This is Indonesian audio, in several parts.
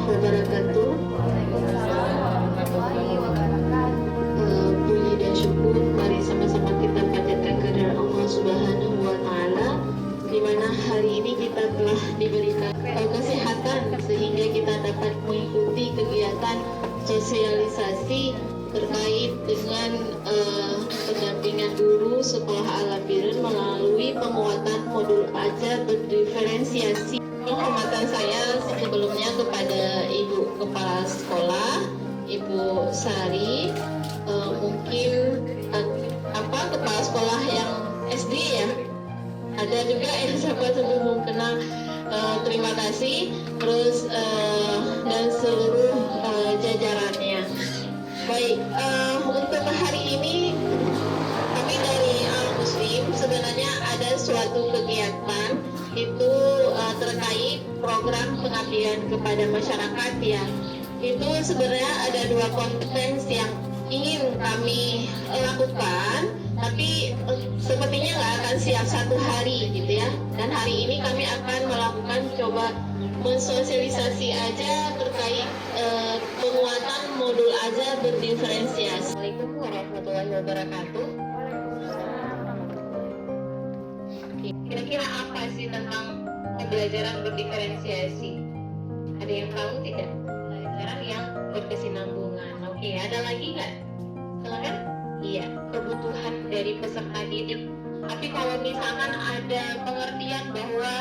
wabarakatuh. Puji dan syukur, mari sama-sama kita panjatkan kehadirat Allah Subhanahu wa Ta'ala, di mana hari ini kita telah diberikan kesehatan sehingga kita dapat mengikuti kegiatan sosialisasi terkait dengan pendampingan guru sekolah Al Birun melalui penguatan modul ajar berdiferensiasi. Penghormatan saya sebelumnya kepada Ibu Kepala Sekolah, Ibu Sari, mungkin kepala sekolah yang SD ya, ada juga yang sahabat sebelum kenal, terima kasih, terus dan seluruh jajarannya. Baik, untuk hari ini kami dari Al Muslim sebenarnya ada suatu kegiatan itu terkait program pengabdian kepada masyarakat ya. Itu sebenarnya ada dua kompetensi yang ingin kami lakukan, tapi sepertinya nggak akan siap satu hari gitu ya. Dan hari ini kami akan melakukan coba mensosialisasi aja terkait penguatan modul ajar berdiferensiasi. Assalamualaikum warahmatullahi wabarakatuh. Kira-kira apa sih tentang pembelajaran berdiferensiasi? Ada yang tahu tidak? Pembelajaran yang berkesinambungan. Oke, ada lagi nggak? Silakan. Iya, kebutuhan dari peserta didik. Tapi kalau misalkan ada pengertian bahwa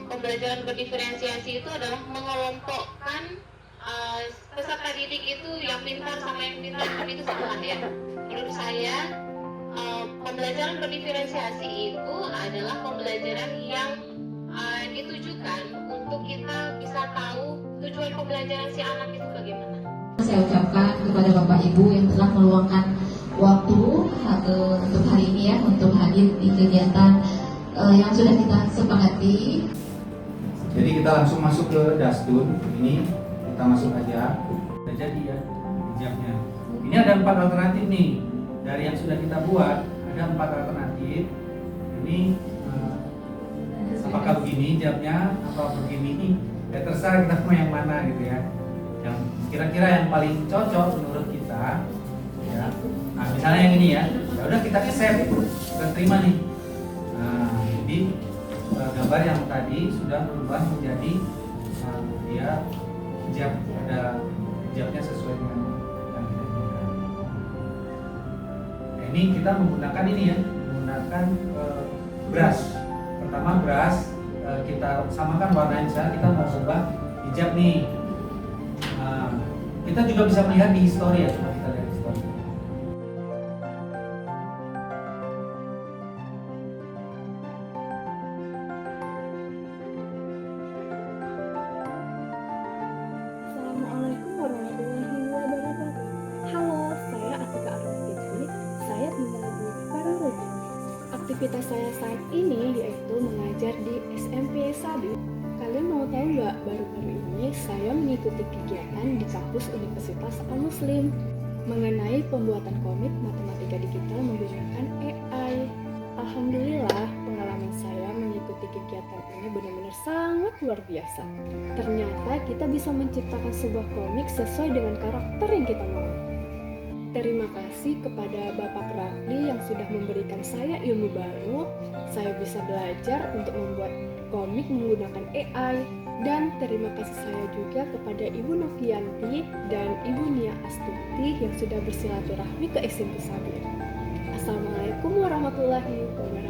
pembelajaran berdiferensiasi itu adalah mengelompokkan peserta didik itu yang pintar sama yang pintar, itu salah ya. Menurut saya pembelajaran berdiferensiasi itu adalah pembelajaran yang ditujukan untuk kita bisa tahu tujuan pembelajaran si anak itu bagaimana. Saya ucapkan kepada Bapak Ibu yang telah meluangkan waktu untuk hari ini ya, untuk hadir di kegiatan yang sudah kita sepakati. Jadi kita langsung masuk ke Dasdun. Ini kita masuk aja. Sudah jadi ya hijabnya. Ini ada 4 alternatif nih dari yang sudah kita buat. Ada 4 alternatif. Ini apakah begini hijabnya, apa begini? Ya terserah kita mau yang mana gitu ya. Yang kira-kira yang paling cocok menurut kita. Ya. Nah misalnya yang ini ya. Ya udah kita accept, kita terima nih. Nah jadi gambar yang tadi sudah berubah menjadi dia hijab, ada hijabnya sesuai dengan yang kita inginkan. Nah, ini kita menggunakan ini ya, menggunakan brush. Pertama brush kita samakan warnanya, misalnya kita mau ubah hijab nih. Kita juga bisa melihat di history ya, coba kita lihat history. Assalamualaikum warahmatullahi wabarakatuh. Halo, saya Atika Arifitri. Saya tinggal di Pararojo. Aktivitas saya saat ini yaitu mengajar di SMP Sabi. Kalian mau tahu nggak, baru-baru ini saya mengikuti kegiatan di kampus Universitas Al Muslim mengenai pembuatan komik matematika digital menggunakan AI. Alhamdulillah, pengalaman saya mengikuti kegiatan ini benar-benar sangat luar biasa. Ternyata kita bisa menciptakan sebuah komik sesuai dengan karakter yang kita mau. Terima kasih kepada Bapak Rafli yang sudah memberikan saya ilmu baru. Saya bisa belajar untuk membuat komik menggunakan AI. Dan terima kasih saya juga kepada Ibu Novianti dan Ibu Nia Astuti yang sudah bersilaturahmi ke SMP Sabir. Assalamualaikum warahmatullahi wabarakatuh.